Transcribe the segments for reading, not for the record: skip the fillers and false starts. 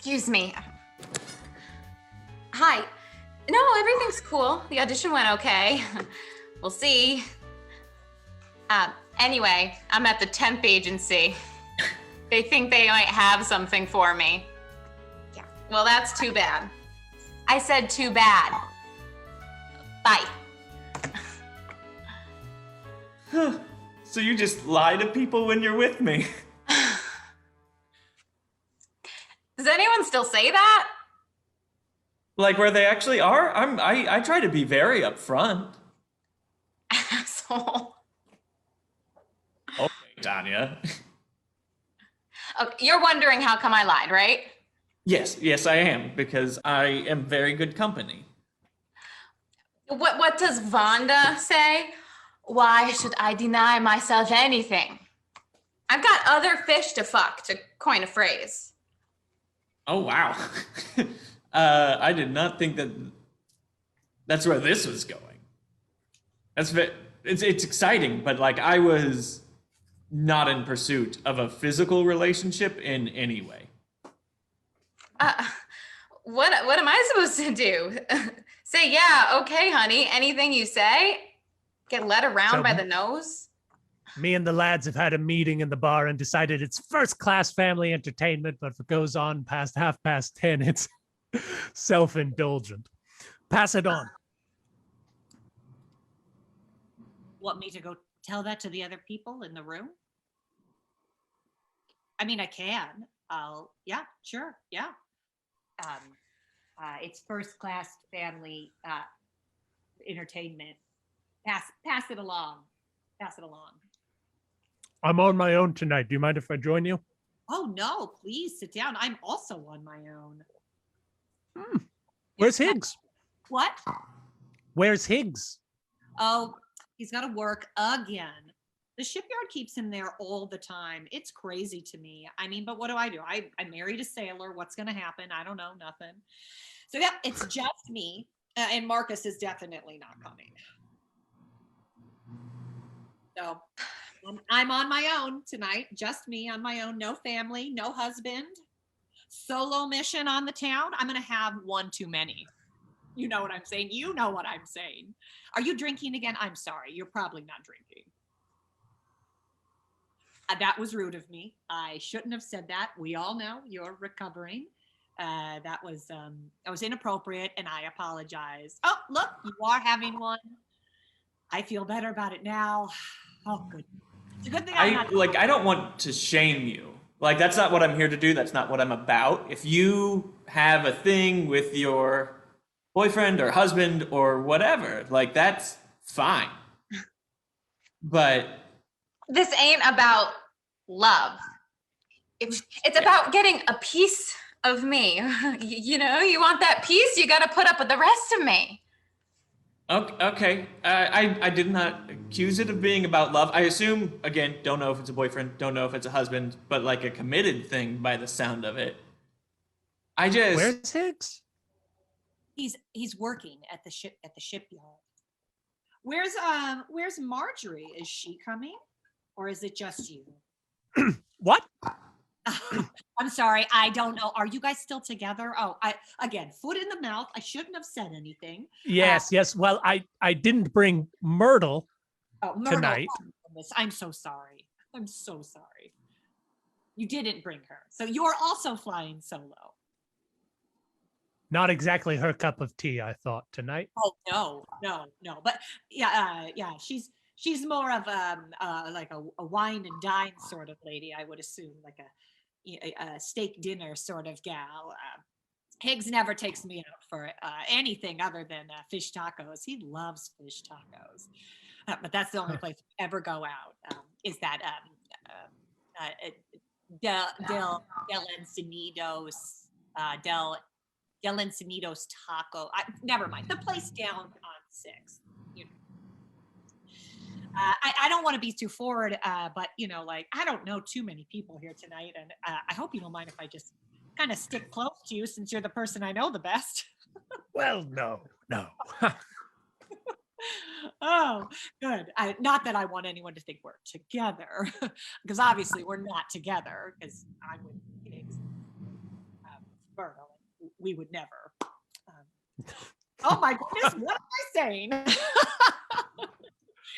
Excuse me. Hi. No, everything's cool. The audition went okay. We'll see. Anyway, I'm at the temp agency. They think they might have something for me. Yeah, well, that's too bad. I said too bad. Bye. So you just lie to people when you're with me? Does anyone still say that? Like where they actually are? I try to be very upfront. Asshole. Okay, Tanya. Okay, you're wondering how come I lied, right? Yes, I am, because I am very good company. What does Vonda say? Why should I deny myself anything? I've got other fish to fuck, to coin a phrase. Oh, wow. I did not think that's where this was going. It's exciting, but like I was not in pursuit of a physical relationship in any way. What am I supposed to do? Say, yeah, okay, honey, anything you say? Get led around by the nose? Me and the lads have had a meeting in the bar and decided it's first-class family entertainment, but if it goes on past 10:30, it's self-indulgent. Pass it on. Want me to go tell that to the other people in the room? I mean, I can. Yeah, sure, yeah. It's first-class family entertainment. Pass it along. Pass it along. I'm on my own tonight. Do you mind if I join you? Oh no, please sit down. I'm also on my own. Where's Higgs? What? Where's Higgs? Oh, he's got to work again. The shipyard keeps him there all the time. It's crazy to me. I mean, but what do? I married a sailor. What's going to happen? I don't know, nothing. So yeah, it's just me. And Marcus is definitely not coming. So I'm on my own tonight. Just me on my own. No family, no husband. Solo mission on the town. I'm going to have one too many. You know what I'm saying? You know what I'm saying. Are you drinking again? I'm sorry. You're probably not drinking. That was rude of me. I shouldn't have said that. We all know you're recovering. That was inappropriate, and I apologize. Oh, look, you are having one. I feel better about it now. Oh, good. It's a good thing I don't want to shame you. Like, that's not what I'm here to do. That's not what I'm about. If you have a thing with your boyfriend or husband or whatever, like, that's fine. But this ain't about love. It's about getting a piece of me. You know, you want that piece, you got to put up with the rest of me. okay. I did not accuse it of being about love. I assume, again, don't know if it's a boyfriend, don't know if it's a husband, but like a committed thing by the sound of it. Where's Higgs? He's working at the shipyard. Where's Marjorie? Is she coming, or is it just you? What? I'm sorry, I don't know. Are you guys still together? Oh, again, foot in the mouth. I shouldn't have said anything. Yes. Well, I didn't bring Myrtle tonight. Oh, I'm so sorry. I'm so sorry. You didn't bring her, so you're also flying solo. Not exactly her cup of tea, I thought, tonight. Oh no. But yeah, she's more of like a wine and dine sort of lady, I would assume, like a steak dinner sort of gal. Higgs never takes me out for anything other than fish tacos. He loves fish tacos, but that's the only place we ever go out. Is that Del Encinitos Taco. Never mind. The place down on 6th. You know. I don't want to be too forward, but you know, like I don't know too many people here tonight, and I hope you don't mind if I just kind of stick close to you since you're the person I know the best. Well, no. Oh, good. Not that I want anyone to think we're together, because obviously we're not together. Because I'm with Higgs. Virgo. We would never. Oh my goodness, what am I saying?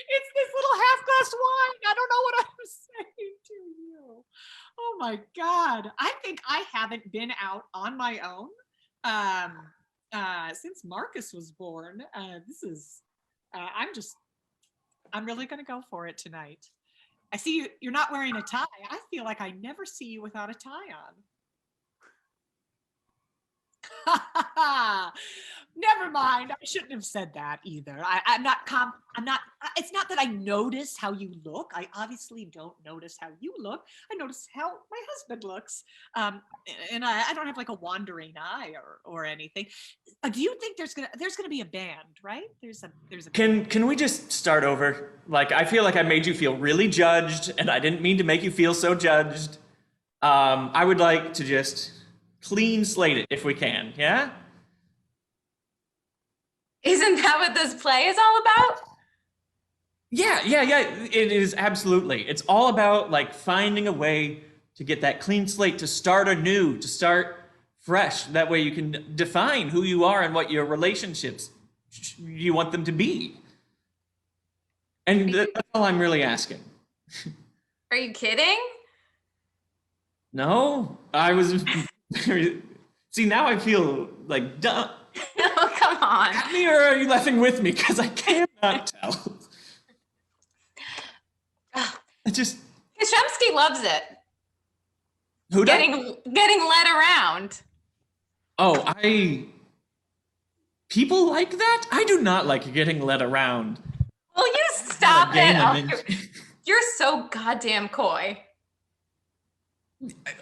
It's this little half-glass wine. I don't know what I'm saying to you. Oh my God. I think I haven't been out on my own since Marcus was born. I'm really going to go for it tonight. I see you're not wearing a tie. I feel like I never see you without a tie on. Never mind. I shouldn't have said that either. I'm not, it's not that I notice how you look. I obviously don't notice how you look. I notice how my husband looks. And I don't have like a wandering eye or anything. Do you think there's gonna be a band, right? There's a Can we just start over? Like, I feel like I made you feel really judged, and I didn't mean to make you feel so judged. I would like to just clean slate it if we can, yeah? Isn't that what this play is all about? Yeah. It is absolutely. It's all about like finding a way to get that clean slate, to start anew, to start fresh. That way you can define who you are and what your relationships you want them to be. And that's all I'm really asking. Are you kidding? No, I was. See, now I feel like dumb. Oh, come on. At me, or are you laughing with me? Because I cannot tell. I just. Kashemsky loves it. Who does? Getting led around. Oh, people like that? I do not like getting led around. Will you stop it? You're so goddamn coy.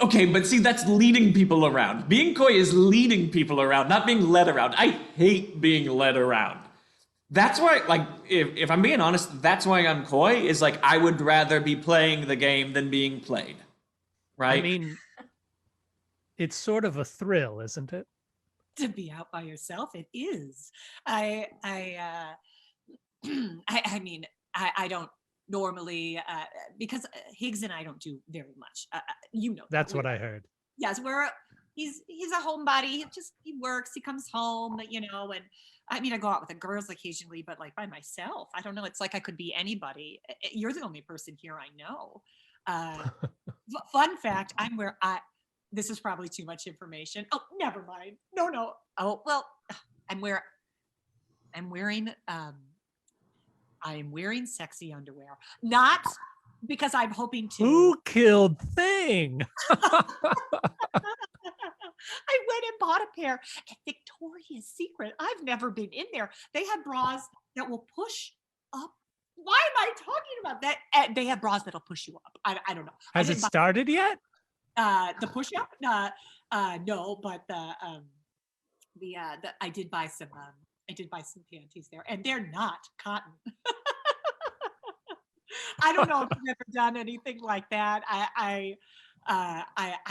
Okay, but see, that's leading people around. Being coy is leading people around, not being led around. I hate being led around. That's why, like, if I'm being honest, that's why I'm coy, is like, I would rather be playing the game than being played. Right? I mean, it's sort of a thrill, isn't it? To be out by yourself, it is. I mean, I don't normally because Higgs and I don't do very much. That's what I heard. Yes, he's a homebody. He works. He comes home, and I mean, I go out with the girls occasionally, but like by myself, I don't know. It's like I could be anybody. You're the only person here I know. Fun fact: this is probably too much information. Oh, never mind. No. Oh, well, I'm wearing sexy underwear. Not because I'm hoping to. Who killed Thing? I went and bought a pair at Victoria's Secret. I've never been in there. They have bras that will push up. Why am I talking about that? They have bras that'll push you up. I don't know. Has it started yet? The push up? No, but I did buy some panties there, and they're not cotton. I don't know if you've ever done anything like that. I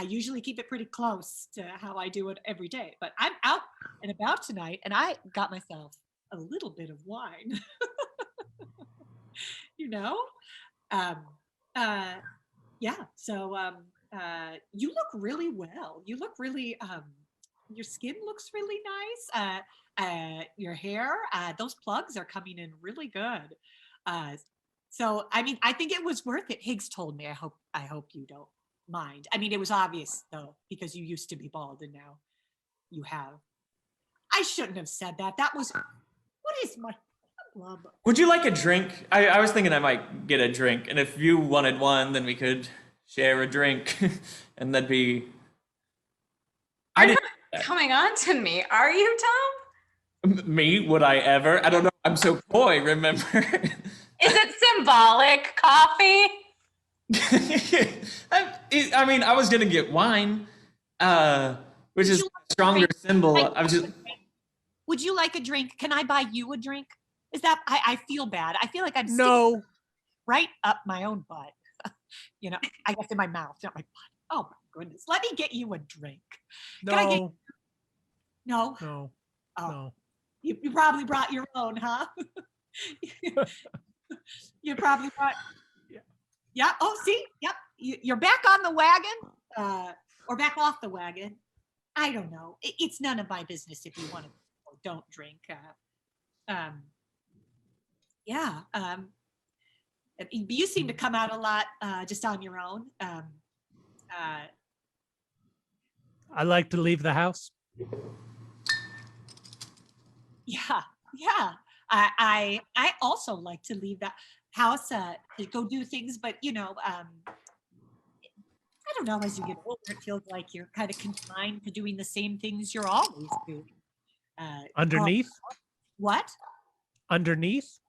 usually keep it pretty close to how I do it every day, but I'm out and about tonight, and I got myself a little bit of wine. Yeah. So you look really well. You look really. Your skin looks really nice. Your hair, those plugs are coming in really good. So, I mean, I think it was worth it. Higgs told me. I hope you don't mind. I mean, it was obvious though, because you used to be bald and now you have. I shouldn't have said that. What is my problem? Would you like a drink? I was thinking I might get a drink, and if you wanted one, then we could share a drink, and that'd be. You're not coming on to me, are you, Tom? Me? Would I ever? I don't know. I'm so coy, remember? Is it symbolic coffee? I mean, I was gonna get wine, which is a stronger symbol. Would you like a drink? Can I buy you a drink? Is that I feel bad. I feel like I'm No. sticking right up my own butt. I guess in my mouth, not my butt. Oh my goodness. Let me get you a drink. No. Can I get No? No. Oh. No. You probably brought your own, huh? You probably brought. Yeah. Oh, see. Yep. You're back on the wagon, or back off the wagon. I don't know. It's none of my business if you want to or don't drink. Yeah. You seem to come out a lot just on your own. I like to leave the house. Yeah, yeah. I also like to leave that house to go do things, but I don't know. As you get older, it feels like you're kind of confined to doing the same things you're always doing. Underneath? What? Underneath?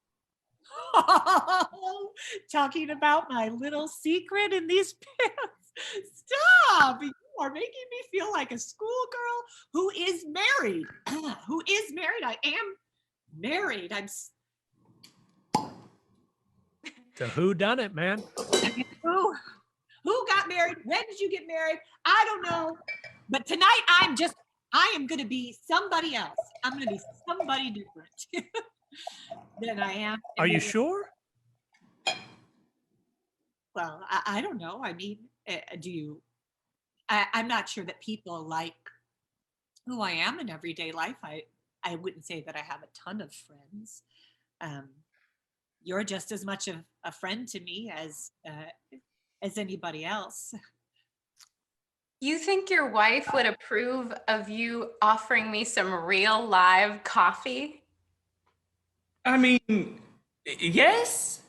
Talking about my little secret in these pants. Stop! You are making me feel like a schoolgirl who is married. Who is married? I am married. So who done it, man? Who got married? When did you get married? I don't know. But tonight I am going to be somebody else. I'm going to be somebody different than I am. Are you sure? Well, I don't know. I mean, do you? I'm not sure that people like who I am in everyday life. I wouldn't say that I have a ton of friends. You're just as much of a friend to me as anybody else. You think your wife would approve of you offering me some real live coffee? I mean, yes.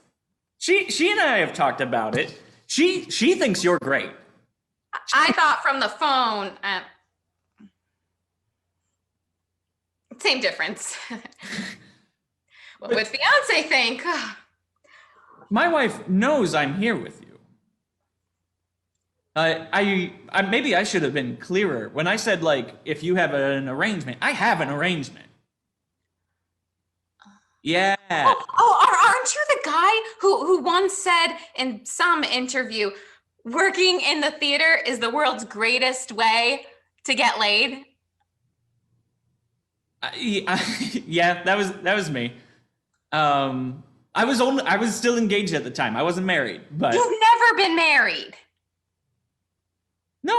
She and I have talked about it. She thinks you're great. I thought from the phone. Same difference. What would fiance think? My wife knows I'm here with you. I maybe I should have been clearer when I said, like, if you have an arrangement. I have an arrangement. Yeah. Aren't you the guy who once said in some interview, working in the theater is the world's greatest way to get laid? Yeah, that was me. I was still engaged at the time. I wasn't married, but You've never been married. no,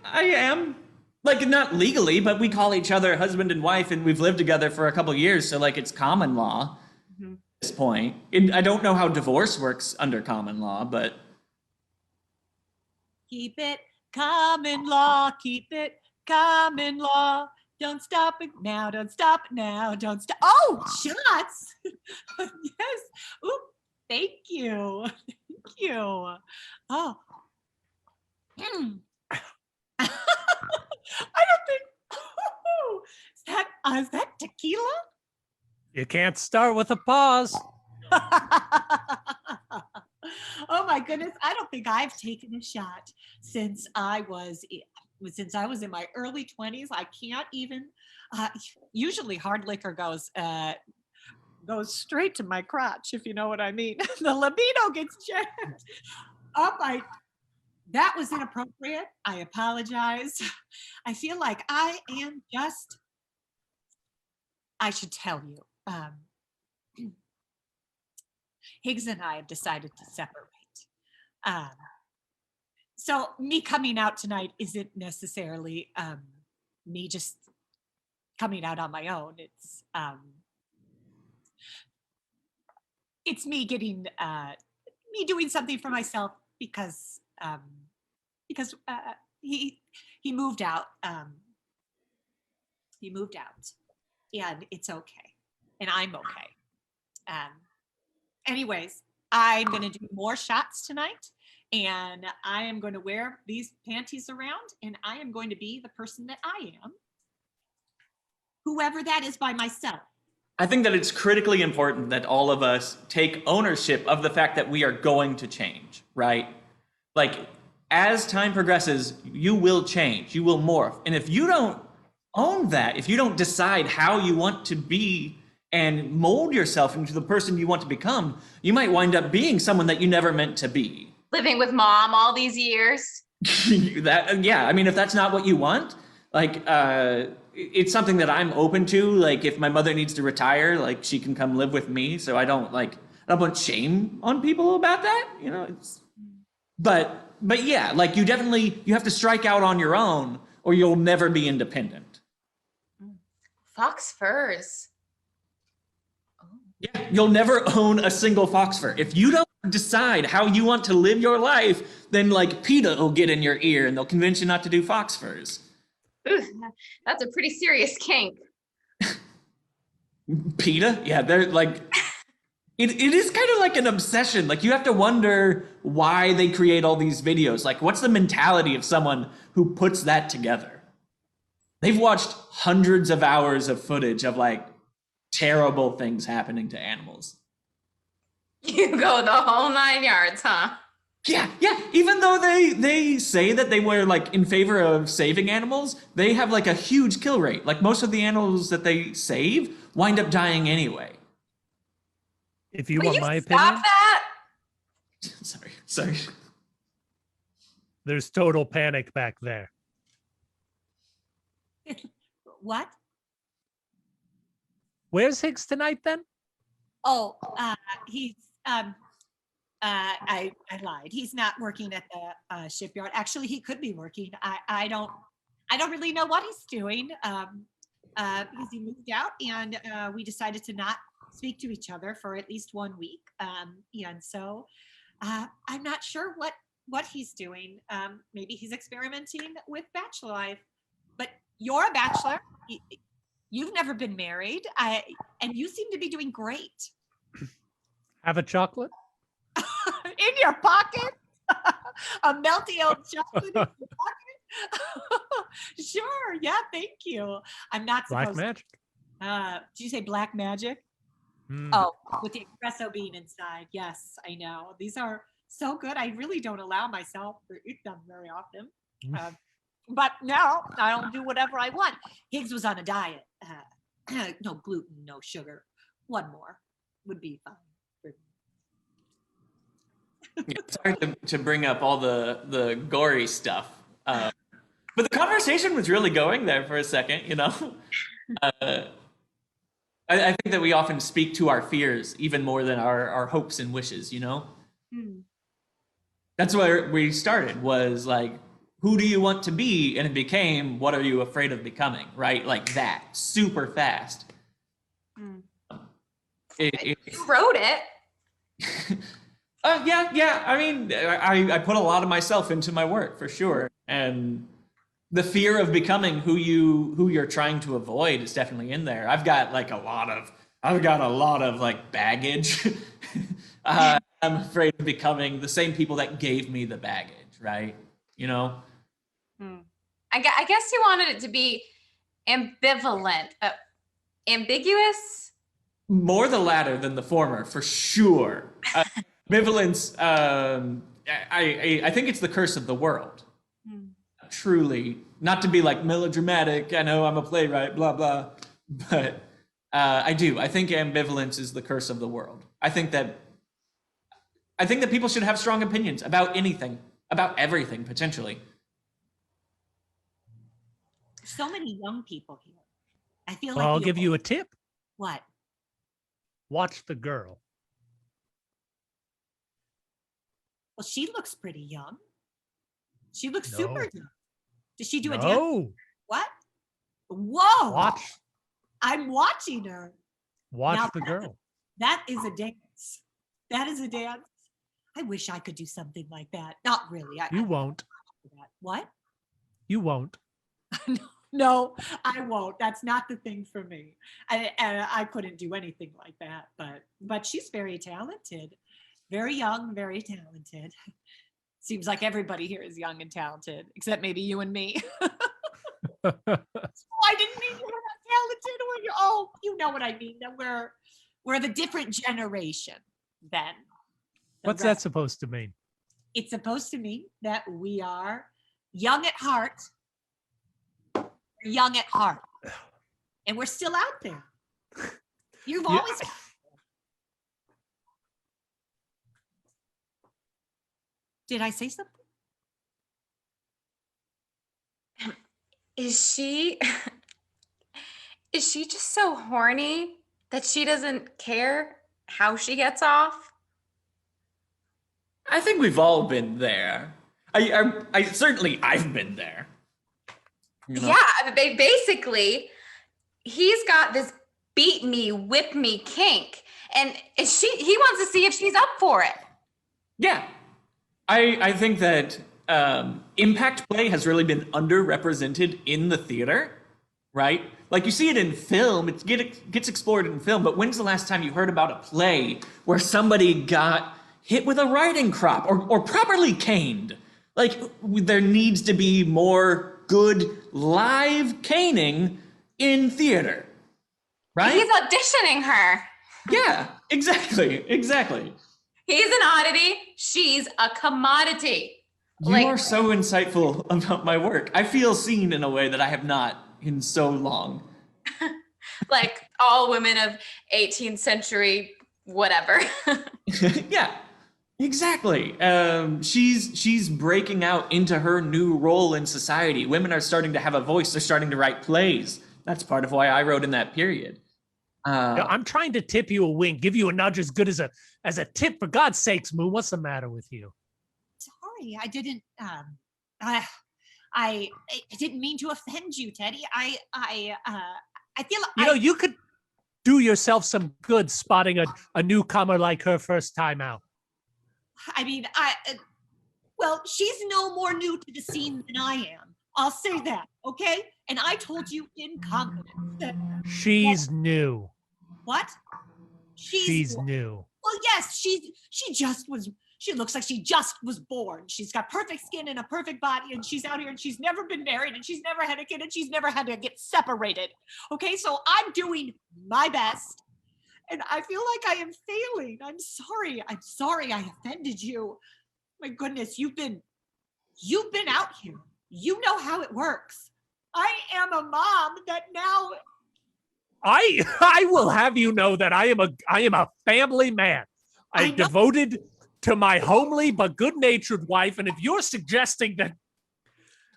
I am. Like, not legally, but we call each other husband and wife, and we've lived together for a couple years, so like it's common law at this point. I don't know how divorce works under common law, but Keep it common law. Keep it common law. Don't stop it now. Don't stop it now. Don't stop. Oh, shots. Yes. Ooh, thank you. Thank you. Oh. I don't think. Is that tequila? You can't start with a pause. Oh my goodness! I don't think I've taken a shot since I was in my early 20s. I can't even. Usually, hard liquor goes straight to my crotch, if you know what I mean. The libido gets jacked. Oh, that was inappropriate. I apologize. I feel like I am just. I should tell you. Higgs and I have decided to separate. So me coming out tonight isn't necessarily me just coming out on my own. It's me getting me doing something for myself because he moved out. He moved out, and it's okay, and I'm okay. Anyways, I'm going to do more shots tonight, and I am going to wear these panties around, and I am going to be the person that I am, whoever that is by myself. I think that it's critically important that all of us take ownership of the fact that we are going to change, right? Like, as time progresses, you will change, you will morph. And if you don't own that, if you don't decide how you want to be and mold yourself into the person you want to become, you might wind up being someone that you never meant to be. Living with mom all these years. Yeah, I mean, if that's not what you want, like, it's something that I'm open to. Like, if my mother needs to retire, like, she can come live with me. So I don't put shame on people about that, but yeah, like, you have to strike out on your own. or you'll never be independent. Fox furs. Yeah, you'll never own a single fox fur. If you don't decide how you want to live your life, then like PETA will get in your ear and they'll convince you not to do fox furs. Ooh, that's a pretty serious kink. PETA? Yeah, they're like, it is kind of like an obsession. Like, you have to wonder why they create all these videos. Like, what's the mentality of someone who puts that together? They've watched hundreds of hours of footage of like terrible things happening to animals. You go the whole 9 yards, huh? Yeah. Even though they say that they were like in favor of saving animals, they have like a huge kill rate. Like, most of the animals that they save wind up dying anyway. If you Will want you my stop opinion, that? Sorry. there's total panic back there. What? Where's Higgs tonight then? Oh, he's I lied. He's not working at the shipyard. Actually, he could be working. I don't really know what he's doing. Because he moved out, and we decided to not speak to each other for at least 1 week. And so I'm not sure what he's doing. Maybe he's experimenting with bachelor life. But you're a bachelor. You've never been married. And you seem to be doing great. Have a chocolate? In your pocket? A melty old chocolate in your pocket? Sure. Yeah, thank you. I'm not supposed Black magic. Did you say black magic? Mm. Oh, with the espresso bean inside. Yes, I know. These are so good. I really don't allow myself to eat them very often. But now I'll do whatever I want. Higgs was on a diet. No gluten, no sugar. One more would be fine. Yeah, sorry to bring up all the gory stuff. But the conversation was really going there for a second, you know? I think that we often speak to our fears even more than our hopes and wishes, you know? That's where we started, was like, who do you want to be? And it became, what are you afraid of becoming, right? Like that, super fast. You wrote it. Yeah. I mean, I put a lot of myself into my work, for sure. And the fear of becoming who you're trying to avoid is definitely in there. I've got a lot of like baggage. I'm afraid of becoming the same people that gave me the baggage, right? You know? I guess you wanted it to be ambivalent, ambiguous. More the latter than the former, for sure. Ambivalence. I think it's the curse of the world. Truly, not to be like melodramatic. I know I'm a playwright, blah blah, but I think ambivalence is the curse of the world. I think that people should have strong opinions about anything, about everything, potentially. So many young people here. I feel Well, like I'll give you a tip. What? Watch the girl. Well, she looks pretty young. She looks super young. Does she do a dance? No. What? Whoa! Watch I'm watching her. Now, the girl. That is a dance. That is a dance. I wish I could do something like that. Not really. You won't. What? You won't. No, I won't. That's not the thing for me. I couldn't do anything like that. But she's very talented. Very young, very talented. Seems like everybody here is young and talented, except maybe you and me. Oh, I didn't mean you were not talented. Oh, you know what I mean. That we're the different generation then. What's that supposed to mean? It's supposed to mean that we are young at heart. Young at heart. And we're still out there. You've always... Did I say something? Is she just so horny that she doesn't care how she gets off? I think we've all been there. I certainly I've been there. Yeah, basically, he's got this beat me, whip me kink, and he wants to see if she's up for it. Yeah, I think that impact play has really been underrepresented in the theater, right? Like you see it in film, it gets explored in film, but when's the last time you heard about a play where somebody got hit with a riding crop or properly caned? Like there needs to be more good live caning in theater, right? He's auditioning her. Yeah, exactly. He's an oddity. She's a commodity. You are so insightful about my work. I feel seen in a way that I have not in so long. Like all women of 18th century, whatever. Yeah, exactly. She's breaking out into her new role in society. Women are starting to have a voice. They're starting to write plays. That's part of why I wrote in that period. I'm trying to tip you a wink, give you a nudge as good as a tip. For God's sakes, Moon, what's the matter with you? Sorry, I didn't. I didn't mean to offend you, Teddy. I feel like you could do yourself some good spotting a newcomer like her first time out. I mean, well, she's no more new to the scene than I am. I'll say that, okay? And I told you in confidence that she's new. What? She's new. Well, yes, she looks like she just was born. She's got perfect skin and a perfect body, and she's out here and she's never been married and she's never had a kid and she's never had to get separated. Okay, so I'm doing my best and I feel like I am failing. I'm sorry I offended you. My goodness, you've been out here. You know how it works. I am a mom that now. I will have you know that I am a family man. I'm devoted to my homely but good-natured wife, and if you're suggesting that,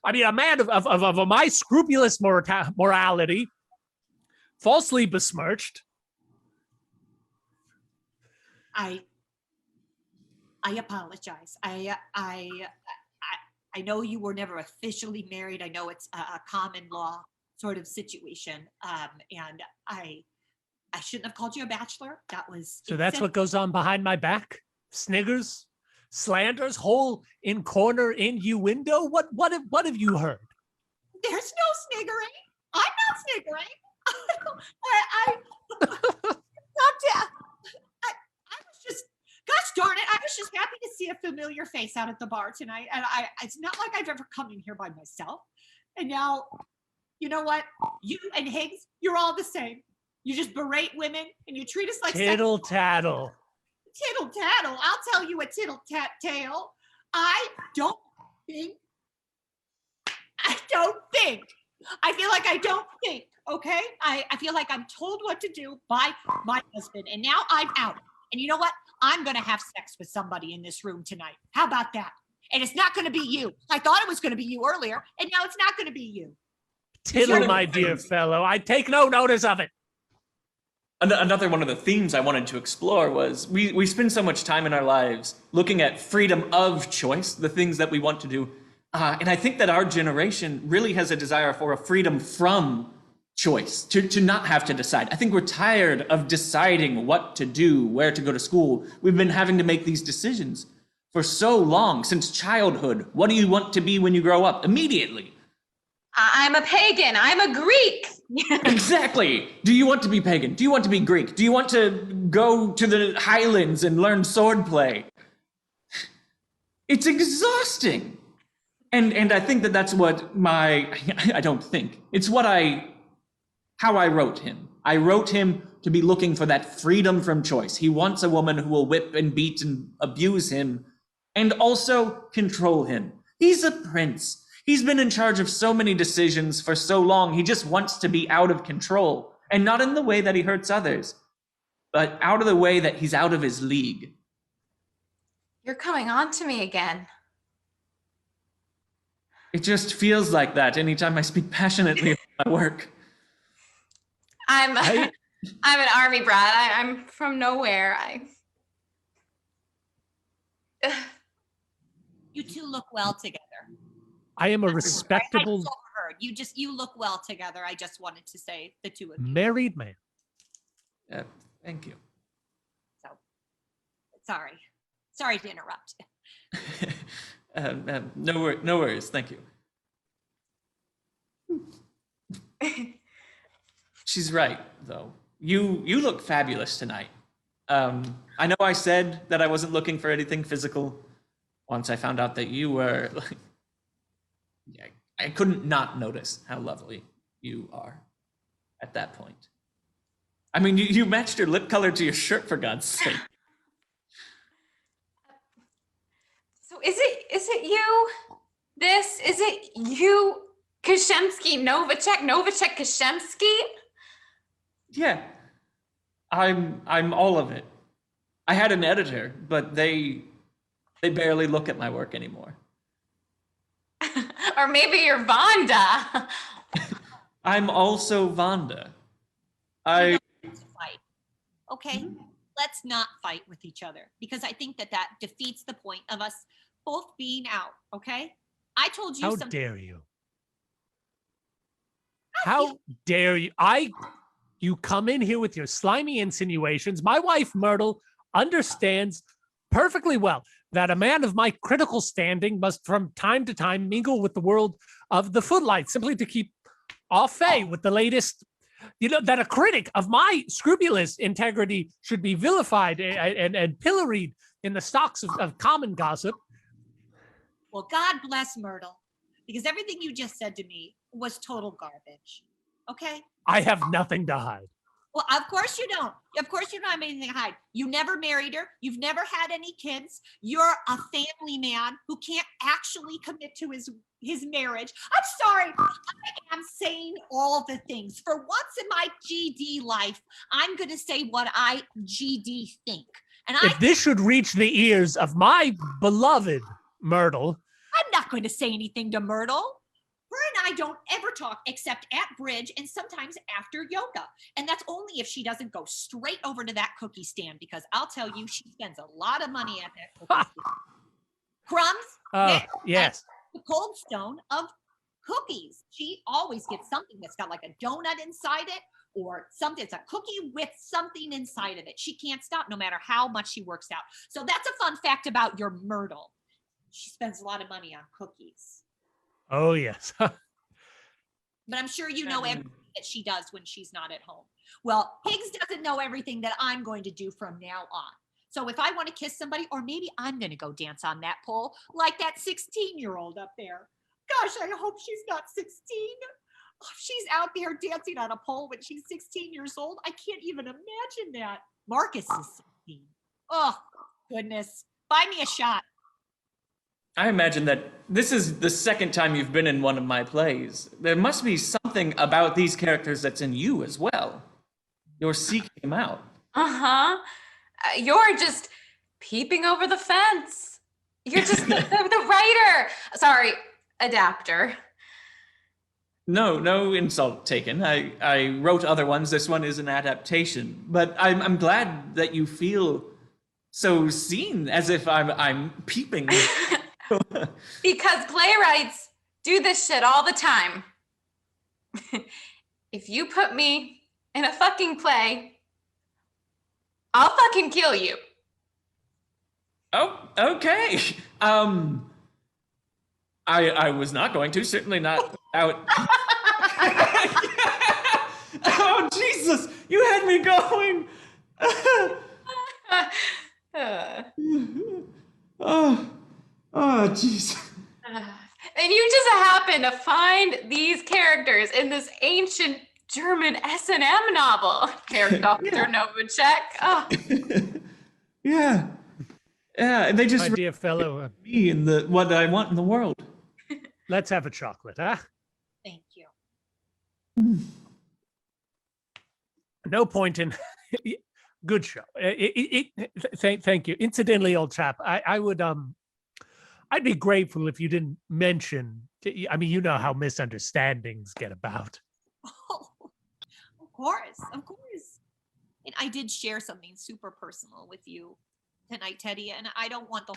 I mean, a man of my scrupulous morality, falsely besmirched. I apologize. I know you were never officially married. I know it's a common law sort of situation. And I shouldn't have called you a bachelor. That was so. That's what goes on behind my back. Sniggers, slanders, hole in corner, innuendo. What have you heard? There's no sniggering. I'm not sniggering. I was just, gosh darn it, I was just happy to see a familiar face out at the bar tonight. And it's not like I've ever come in here by myself. And now, you know what? You and Higgs, you're all the same. You just berate women and you treat us like tittle tattle. Tittle tattle. I'll tell you a tittle tat tale. I don't think. I feel like I don't think, okay? I feel like I'm told what to do by my husband, and now I'm out. And you know what? I'm going to have sex with somebody in this room tonight. How about that? And it's not going to be you. I thought it was going to be you earlier, and now it's not going to be you. Tittle, my dear fellow. I take no notice of it. Another one of the themes I wanted to explore was we spend so much time in our lives looking at freedom of choice, the things that we want to do. And I think that our generation really has a desire for a freedom from choice, to not have to decide. I think we're tired of deciding what to do, where to go to school. We've been having to make these decisions for so long, since childhood. What do you want to be when you grow up? Immediately. I'm a pagan. I'm a Greek. Exactly. Do you want to be pagan? Do you want to be Greek? Do you want to go to the Highlands and learn swordplay? It's exhausting. And I think that that's what I don't think. It's how I wrote him. I wrote him to be looking for that freedom from choice. He wants a woman who will whip and beat and abuse him and also control him. He's a prince. He's been in charge of so many decisions for so long. He just wants to be out of control, and not in the way that he hurts others, but out of the way that he's out of his league. You're coming on to me again. It just feels like that anytime I speak passionately about my work. I'm an army brat. I'm from nowhere. You two look well together. I am a respectable. heard. You look well together. I just wanted to say the two of you. Married man. Thank you. So, sorry to interrupt. No worries. Thank you. She's right, though. You look fabulous tonight. I know I said that I wasn't looking for anything physical. Once I found out that you were, I couldn't not notice how lovely you are at that point. I mean, you matched your lip color to your shirt, for God's sake. So is it you? Is it you, Kashemsky, Novacek, Kashemsky? Yeah, I'm all of it. I had an editor, but they barely look at my work anymore. Or maybe you're Vonda. I'm also Vonda. Let's fight. Okay, let's not fight with each other, because I think that defeats the point of us both being out. Okay, I told you How something. dare you? How dare you? You come in here with your slimy insinuations. My wife, Myrtle, understands perfectly well that a man of my critical standing must from time to time mingle with the world of the footlights simply to keep au fait with the latest, that a critic of my scrupulous integrity should be vilified and pilloried in the stocks of common gossip. Well, God bless Myrtle, because everything you just said to me was total garbage. Okay? I have nothing to hide. Well, of course you don't. Of course you don't have anything to hide. You never married her. You've never had any kids. You're a family man who can't actually commit to his marriage. I'm sorry. I am saying all the things. For once in my GD life, I'm going to say what I GD think. And if this should reach the ears of my beloved Myrtle, I'm not going to say anything to Myrtle. Her and I don't ever talk except at bridge and sometimes after yoga. And that's only if she doesn't go straight over to that cookie stand, because I'll tell you, she spends a lot of money at that cookie stand. Crumbs? Yes. The cold stone of cookies. She always gets something that's got like a donut inside it, or something. It's a cookie with something inside of it. She can't stop no matter how much she works out. So that's a fun fact about your Myrtle. She spends a lot of money on cookies. Oh, yes. But I'm sure you know everything that she does when she's not at home. Well, Higgs doesn't know everything that I'm going to do from now on. So if I want to kiss somebody, or maybe I'm going to go dance on that pole like that 16-year-old up there. Gosh, I hope she's not 16. Oh, she's out there dancing on a pole when she's 16 years old. I can't even imagine that. Marcus is 16. Oh, goodness. Buy me a shot. I imagine that this is the second time you've been in one of my plays. There must be something about these characters that's in you as well. You're seeking them out. Uh-huh. You're just peeping over the fence. You're just the writer. Sorry, adapter. No insult taken. I wrote other ones. This one is an adaptation. But I'm glad that you feel so seen, as if I'm peeping. Because playwrights do this shit all the time. If you put me in a fucking play, I'll fucking kill you. Oh, okay. I was not going to, certainly not out. Oh, Jesus, you had me going. Oh, jeez. And you just happen to find these characters in this ancient German S&M novel. Herr Dr. Novacek. Oh. Yeah, and they just My dear fellow, me in what I want in the world. let's have a chocolate, huh? Thank you. No point in... Good show. Thank you. Incidentally, old chap, I would... I'd be grateful if you didn't mention, I mean, you know how misunderstandings get about. Oh, of course. And I did share something super personal with you tonight, Teddy, and I don't want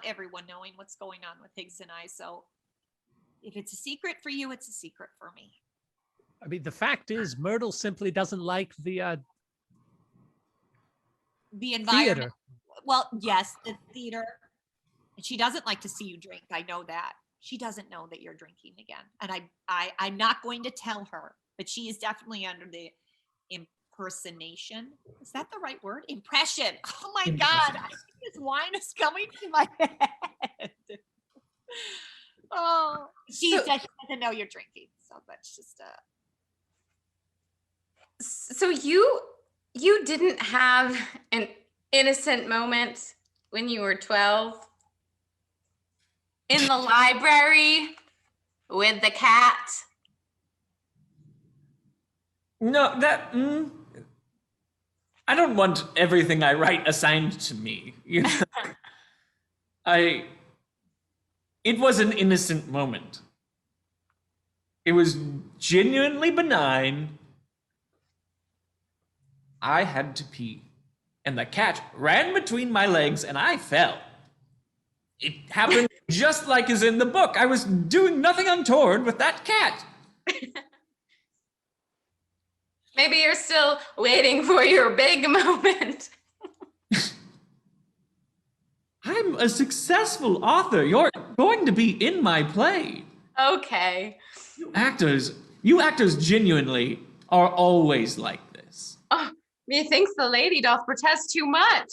everyone knowing what's going on with Higgs and I, so If it's a secret for you, it's a secret for me. I mean, the fact is, Myrtle simply doesn't like the Environment. theater. Well, yes, the theater. And she doesn't like to see you drink. I know that. She doesn't know that you're drinking again. And I'm not going to tell her, but she is definitely under the impersonation. Is that the right word? Impression. Oh my God. I think this wine is coming to my head. Oh, she said she doesn't know you're drinking. So that's just So you didn't have an innocent moment when you were 12 in the library with the cat? No, that. I don't want everything I write assigned to me. You know? It was an innocent moment. It was genuinely benign. I had to pee, and the cat ran between my legs, and I fell. It happened just like is in the book. I was doing nothing untoward with that cat. Maybe you're still waiting for your big moment. I'm a successful author. You're going to be in my play. Okay. You actors genuinely are always like this. Oh, methinks the lady doth protest too much.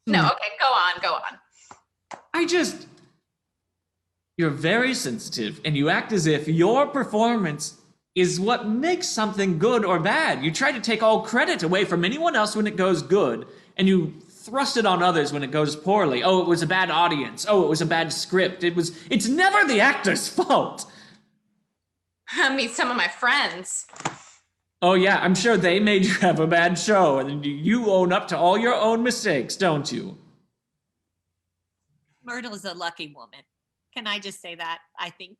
No, okay, go on. You're very sensitive, and you act as if your performance is what makes something good or bad. You try to take all credit away from anyone else when it goes good, and you thrust it on others when it goes poorly. Oh, it was a bad audience. Oh, it was a bad script. It's never the actor's fault. Meet some of my friends. Oh yeah, I'm sure they made you have a bad show, and you own up to all your own mistakes, don't you? Myrtle is a lucky woman. Can I just say that? I think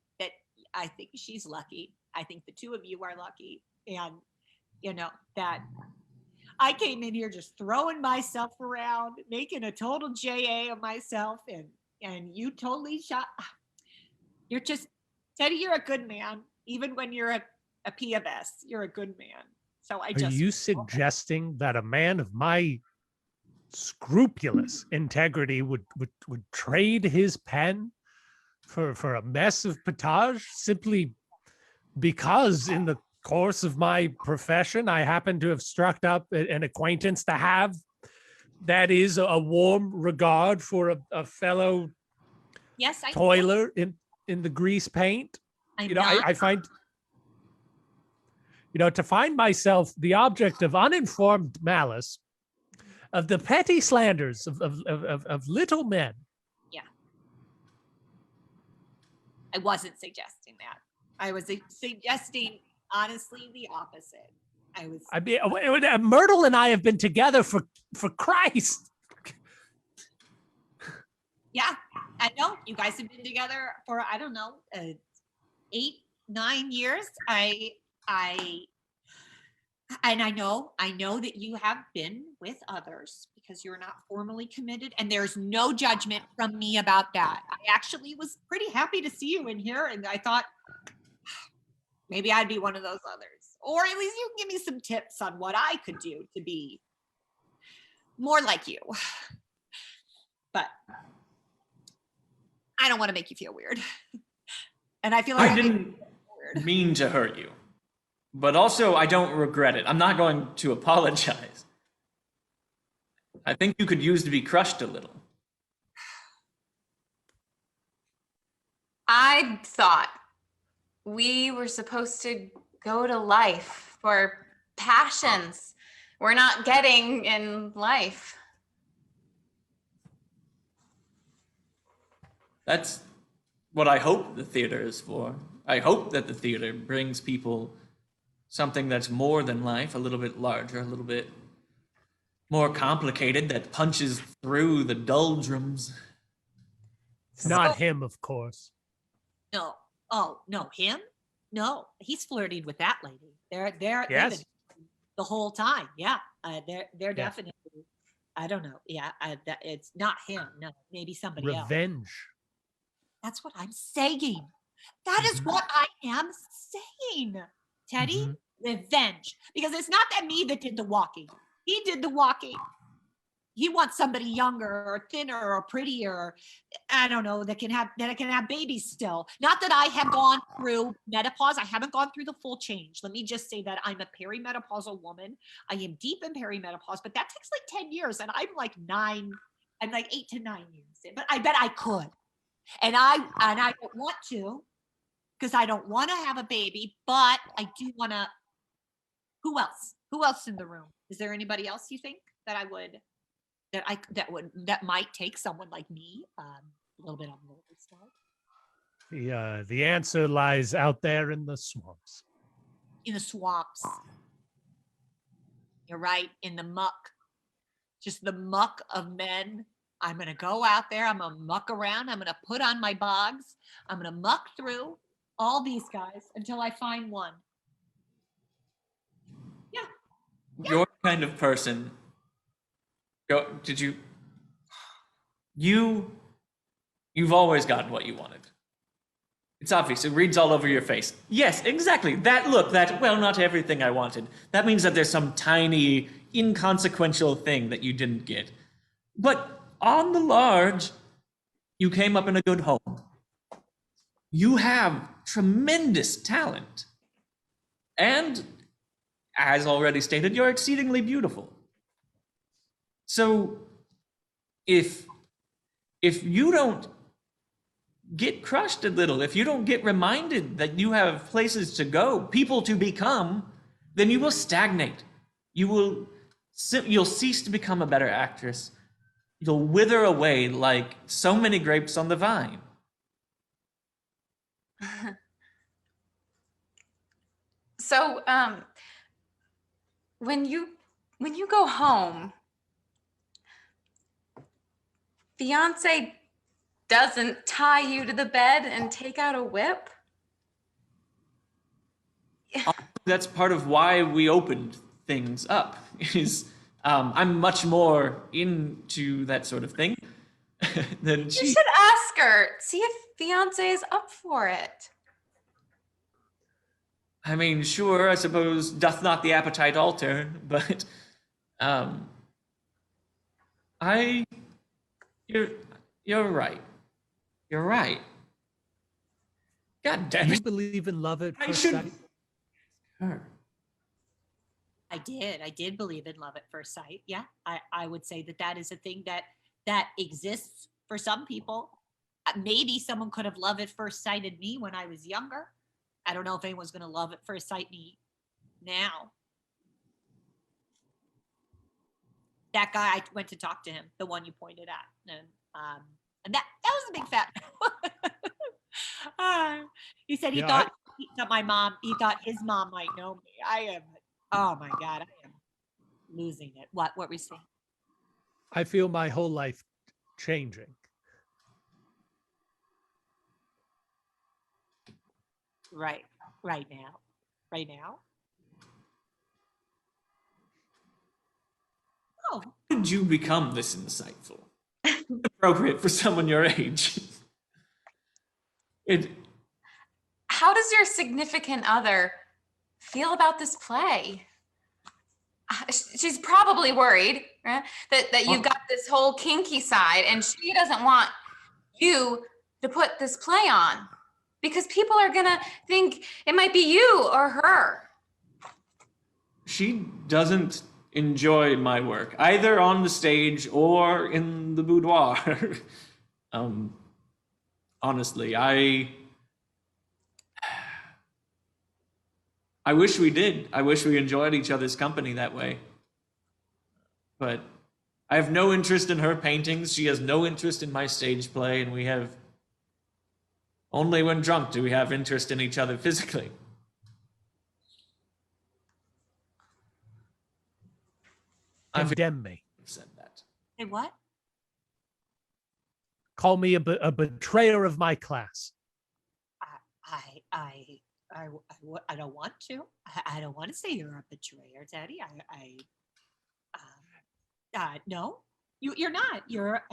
she's lucky. I think the two of you are lucky. And, you know, that I came in here just throwing myself around, making a total JA of myself, and you totally shot. You're just, Teddy, you're a good man. Even when you're a P of S, you're a good man. So Are you suggesting that a man of my scrupulous integrity would trade his pen for a mess of potage simply because in the course of my profession I happen to have struck up an acquaintance to have that is a warm regard for a fellow toiler in the grease paint? I find, to find myself the object of uninformed malice, of the petty slanders of little men. Yeah. I wasn't suggesting that. I was suggesting, honestly, the opposite. Myrtle and I have been together for Christ. Yeah, I know. You guys have been together for, I don't know, 8, 9 years. And I know that you have been with others because you're not formally committed, and there's no judgment from me about that. I actually was pretty happy to see you in here, and I thought maybe I'd be one of those others, or at least you can give me some tips on what I could do to be more like you. But I don't want to make you feel weird. And I feel like I didn't mean to hurt you, but also I don't regret it. I'm not going to apologize. I think you could use to be crushed a little. I thought we were supposed to go to life for passions we're not getting in life. That's what I hope the theater is for. I hope that the theater brings people something that's more than life, a little bit larger, a little bit more complicated, that punches through the doldrums. Not him, of course. No. Oh, no, him? No, he's flirting with that lady. They've been the whole time. Yeah, they're definitely. I don't know. Yeah, it's not him. No, maybe somebody else. Revenge. That's what I'm saying. That is what I am saying. Teddy, revenge. Because it's not that me that did the walking. He did the walking. He wants somebody younger or thinner or prettier, I don't know, that can have babies still. Not that I have gone through menopause. I haven't gone through the full change. Let me just say that I'm a perimenopausal woman. I am deep in perimenopause, but that takes like 10 years. And I'm like 8 to 9 years in. But I bet I could. And I don't want to, because I don't want to have a baby, but I do want to. Who else? Who else in the room? Is there anybody else you think that that might take someone like me a little bit on the older side? The answer lies out there in the swamps. In the swamps. You're right, in the muck. Just the muck of men. I'm going to go out there. I'm going to muck around. I'm going to put on my bogs. I'm going to muck through all these guys until I find one. Yeah. Your kind of person. You've always gotten what you wanted. It's obvious. It reads all over your face. Yes, exactly. Well, not everything I wanted. That means that there's some tiny, inconsequential thing that you didn't get. But on the large, you came up in a good home. You have tremendous talent. And, as already stated, you're exceedingly beautiful. So, if you don't get crushed a little, if you don't get reminded that you have places to go, people to become, then you will stagnate. You'll cease to become a better actress. You'll wither away like so many grapes on the vine. So, when you go home, fiance doesn't tie you to the bed and take out a whip? That's part of why we opened things up. I'm much more into that sort of thing than she. You should ask her. See if fiance is up for it. I mean, sure, I suppose doth not the appetite alter, but you're right. You're right. God damn Do it. you believe in love at I first should. sight? Her. I did believe in love at first sight. Yeah, I would say that is a thing that exists for some people. Maybe someone could have love at first sighted me when I was younger. I don't know if anyone's going to love at first sight me now. That guy, I went to talk to him, the one you pointed at, and that was a big fat. He said he thought his mom might know me. Oh my God, I am losing it. What were we saying? I feel my whole life changing. Right now. Oh, How did you become this insightful? Appropriate for someone your age. How does your significant other feel about this play? She's probably worried, right? that you've got this whole kinky side, and she doesn't want you to put this play on because people are gonna think it might be you or her. She doesn't enjoy my work, either on the stage or in the boudoir. Honestly, I wish we did. I wish we enjoyed each other's company that way. But I have no interest in her paintings. She has no interest in my stage play, and we have only when drunk do we have interest in each other physically. Condemn me. Said that. say what? Call me a betrayer of my class. I don't want to. I don't want to say you're a betrayer, Daddy. No, you're not. You're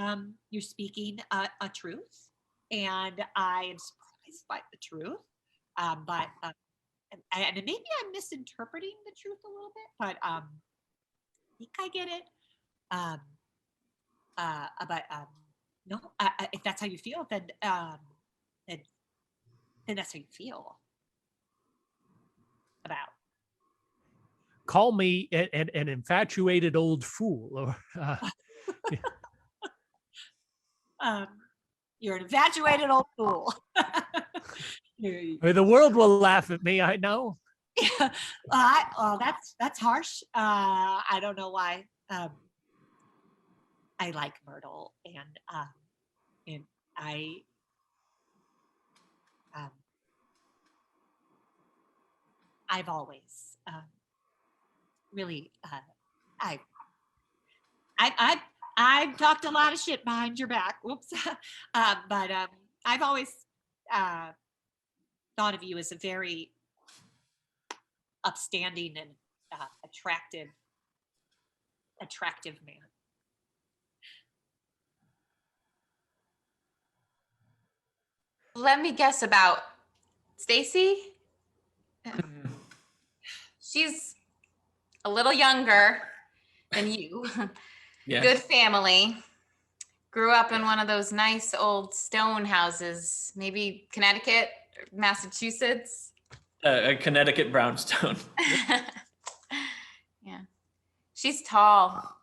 speaking a truth. and I am surprised by the truth. But and maybe I'm misinterpreting the truth a little bit, but I think I get it. But no, if that's how you feel, then that's how you feel about. Call me an infatuated old fool, or You're an infatuated old fool. or the world will laugh at me. I know. Yeah, that's harsh. I don't know why. I like Myrtle, and I I've always really I've talked a lot of shit behind your back. Whoops. But I've always thought of you as a very upstanding and attractive man. Let me guess about Stacy. She's a little younger than you. Yeah. Good family. Grew up in one of those nice old stone houses, maybe Connecticut, Massachusetts. A Connecticut brownstone. Yeah. She's tall.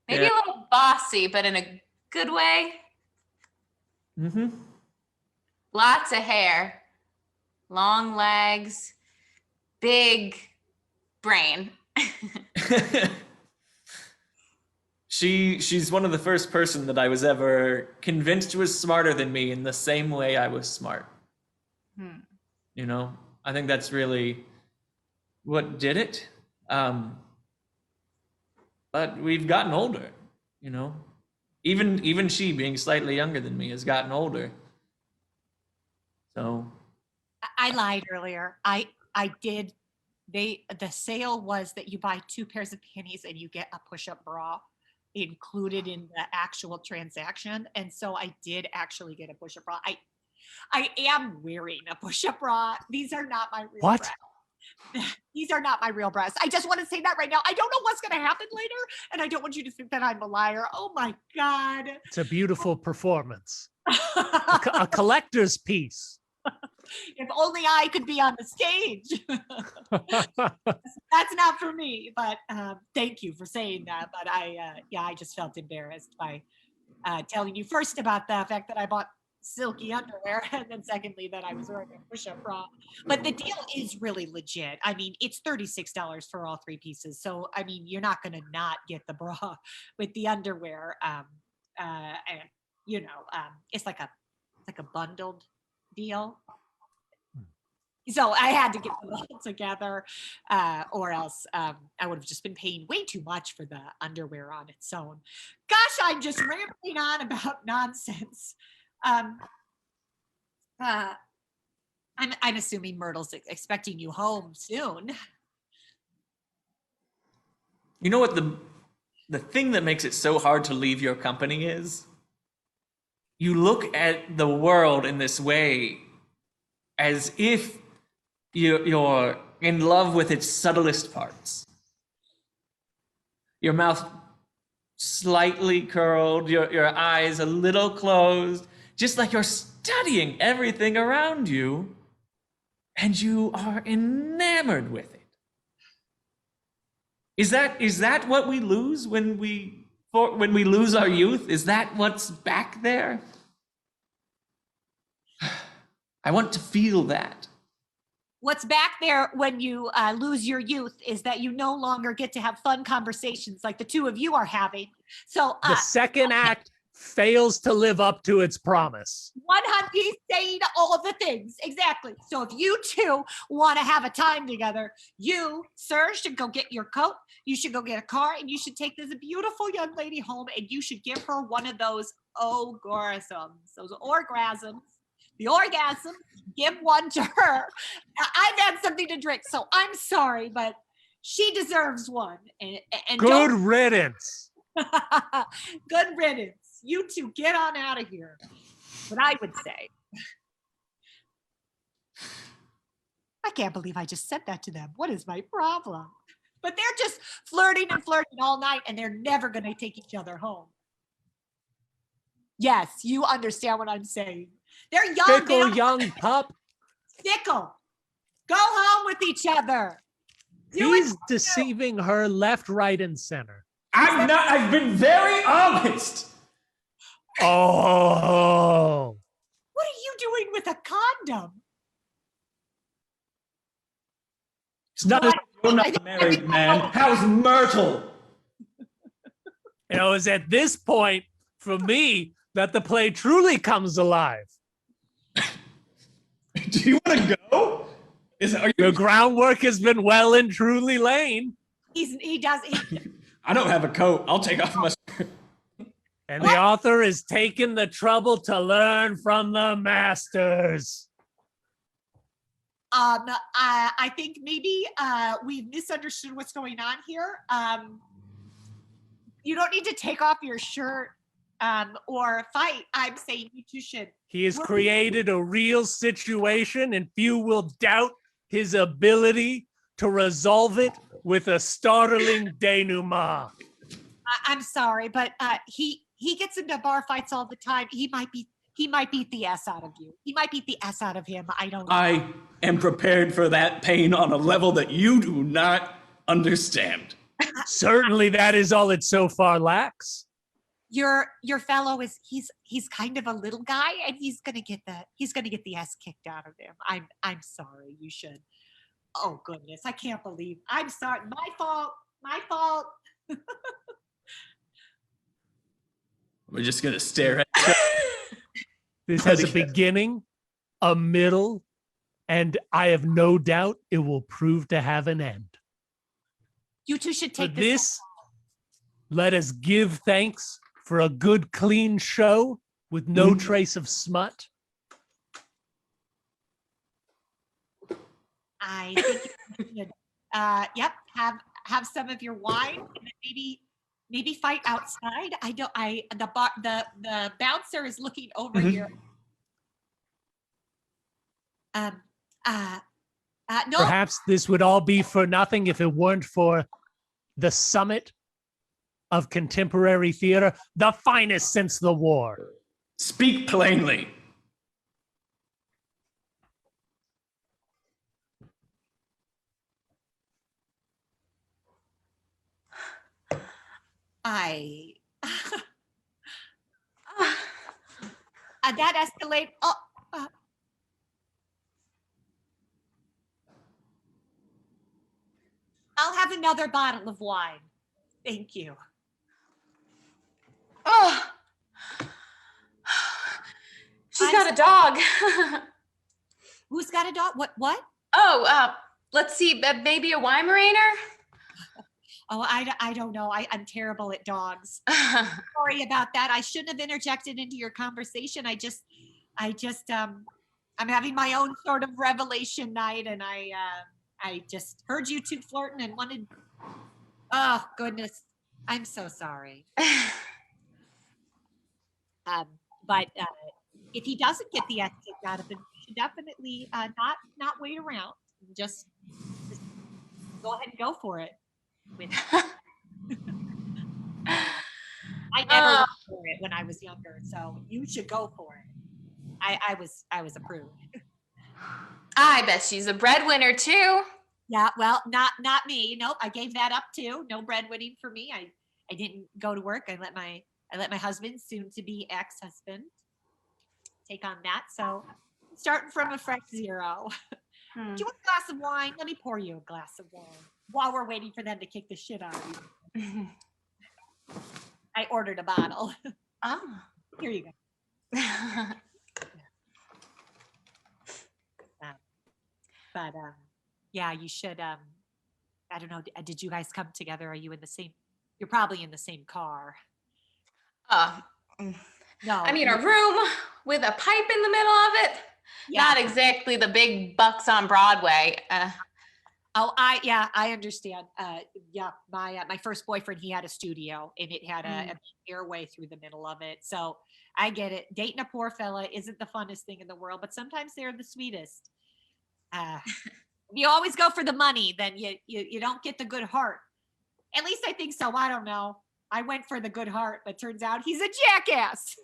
Maybe Yeah. a little bossy, but in a good way. Mm-hmm. Lots of hair, long legs, big brain. She's one of the first person that I was ever convinced was smarter than me in the same way I was smart. You know, I think that's really what did it. But we've gotten older, you know. Even she, being slightly younger than me, has gotten older. So I lied earlier. I did. The sale was that you buy 2 pairs of panties and you get a push-up bra included in the actual transaction. And so I did actually get a push-up bra. I am wearing a push-up bra. These are not my real What? breasts. These are not my real breasts. I just want to say that right now. I don't know what's going to happen later, and I don't want you to think that I'm a liar. Oh my God. It's a beautiful performance. A collector's piece. If only I could be on the stage. That's not for me, but thank you for saying that. But I just felt embarrassed by telling you first about the fact that I bought silky underwear, and then secondly that I was wearing a push-up bra. But the deal is really legit. I mean, it's $36 for all 3 pieces. So I mean, you're not going to not get the bra with the underwear. And you know, it's like a bundled deal. So I had to get them all together, or else I would have just been paying way too much for the underwear on its own. Gosh, I'm just rambling on about nonsense. I'm assuming Myrtle's expecting you home soon. you know what the thing that makes it so hard to leave your company is? You look at the world in this way as if you're in love with its subtlest parts. Your mouth slightly curled, your eyes a little closed, just like you're studying everything around you, and you are enamored with it. Is that what we lose when we lose our youth? Is that what's back there? I want to feel that. What's back there when you lose your youth is that you no longer get to have fun conversations like the 2 of you are having. So The second act fails to live up to its promise. he's saying all of the things. Exactly. So if you 2 want to have a time together, you, sir, should go get your coat. You should go get a car, and you should take this beautiful young lady home, and you should give her one of those orgasms, the orgasm. Give one to her. I've had something to drink, so I'm sorry, but she deserves one. And Good riddance. Good riddance. You two get on out of here. What I would say. I can't believe I just said that to them. What is my problem? But they're just flirting and flirting all night, and they're never going to take each other home. Yes, you understand what I'm saying. They're young. Fickle young pup. Fickle. Go home with each other. He's deceiving her left, right, and center. I'm not. I've been very honest. Oh. What are you doing with a condom? It's not. You're not married, man. How's Myrtle? You know, it's at this point for me that the play truly comes alive. Do you want to go? The groundwork has been well and truly laid. I don't have a coat. I'll take off my shirt. And the author is taking the trouble to learn from the masters. I think maybe we've misunderstood what's going on here. You don't need to take off your shirt or fight. I'm saying you two should. He has created a real situation, and few will doubt his ability to resolve it with a startling denouement. I'm sorry, but he gets into bar fights all the time. He might beat the S out of you. He might beat the S out of him. I don't know. I am prepared for that pain on a level that you do not understand. Certainly that is all it so far lacks. Your fellow he's kind of a little guy, and he's gonna get the S kicked out of him. I'm sorry. You should. Oh goodness, I can't believe. I'm sorry. My fault. We're just gonna stare at each other. This has a beginning, a middle, and I have no doubt it will prove to have an end. You two should take For this. Let us give thanks for a good, clean show with no trace of smut. I think you should, have some of your wine, and then maybe fight outside. The bouncer is looking over here. No. Perhaps this would all be for nothing if it weren't for the summit of contemporary theater, the finest since the war. Speak plainly. That escalate. I'll have another bottle of wine. Thank you. Oh, she's got a dog. Who's got a dog? What? Oh, let's see, maybe a Weimaraner? Oh, I don't know. I'm terrible at dogs. Sorry about that. I shouldn't have interjected into your conversation. I'm having my own sort of revelation night, and I just heard you two flirting and wanted. Oh goodness, I'm so sorry. But if he doesn't get the S kicked out of him, you should definitely not wait around. Just go ahead and go for it. I never went for it when I was younger, so you should go for it. I was approved. I bet she's a breadwinner too. Yeah, well, not me. Nope, I gave that up too. No breadwinning for me. I didn't go to work. I let my husband, soon to be ex-husband, take on that. So starting from a fresh zero. Do you want a glass of wine? Let me pour you a glass of wine while we're waiting for them to kick the shit out of you. I ordered a bottle. Oh. Here you go. But yeah, you should. I don't know. Did you guys come together? Are you in the same? You're probably in the same car. No. I mean, a room with a pipe in the middle of it. Yeah. Not exactly the big bucks on Broadway. Oh, I understand. Yeah, my first boyfriend, he had a studio and it had an airway through the middle of it. So I get it. Dating a poor fella isn't the funnest thing in the world, but sometimes they're the sweetest. If you always go for the money, then you don't get the good heart. At least I think so. I don't know. I went for the good heart, but turns out he's a jackass.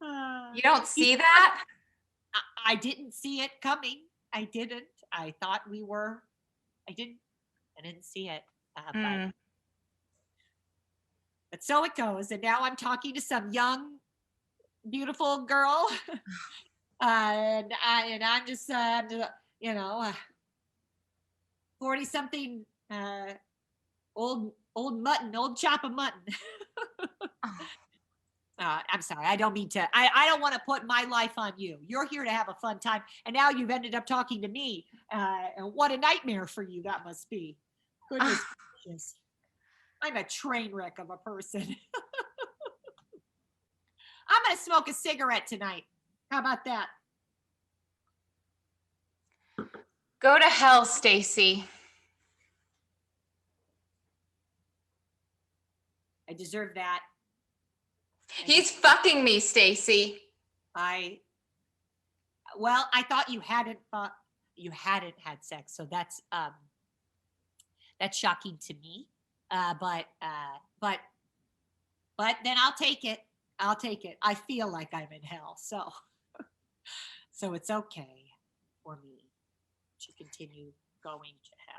You don't see that? I didn't see it coming. I didn't. I thought we were. I didn't see it. But so it goes. And now I'm talking to some young, beautiful girl, and I'm just, 40-something, old mutton, old chop of mutton. I'm sorry. I don't mean to. I don't want to put my life on you. You're here to have a fun time, and now you've ended up talking to me. And what a nightmare for you that must be. Goodness gracious. I'm a train wreck of a person. I'm going to smoke a cigarette tonight. How about that? Go to hell, Stacy. I deserve that. He's fucking me, Stacy. I thought you hadn't had sex, so that's shocking to me. But then I'll take it. I feel like I'm in hell, so it's okay for me to continue going to hell.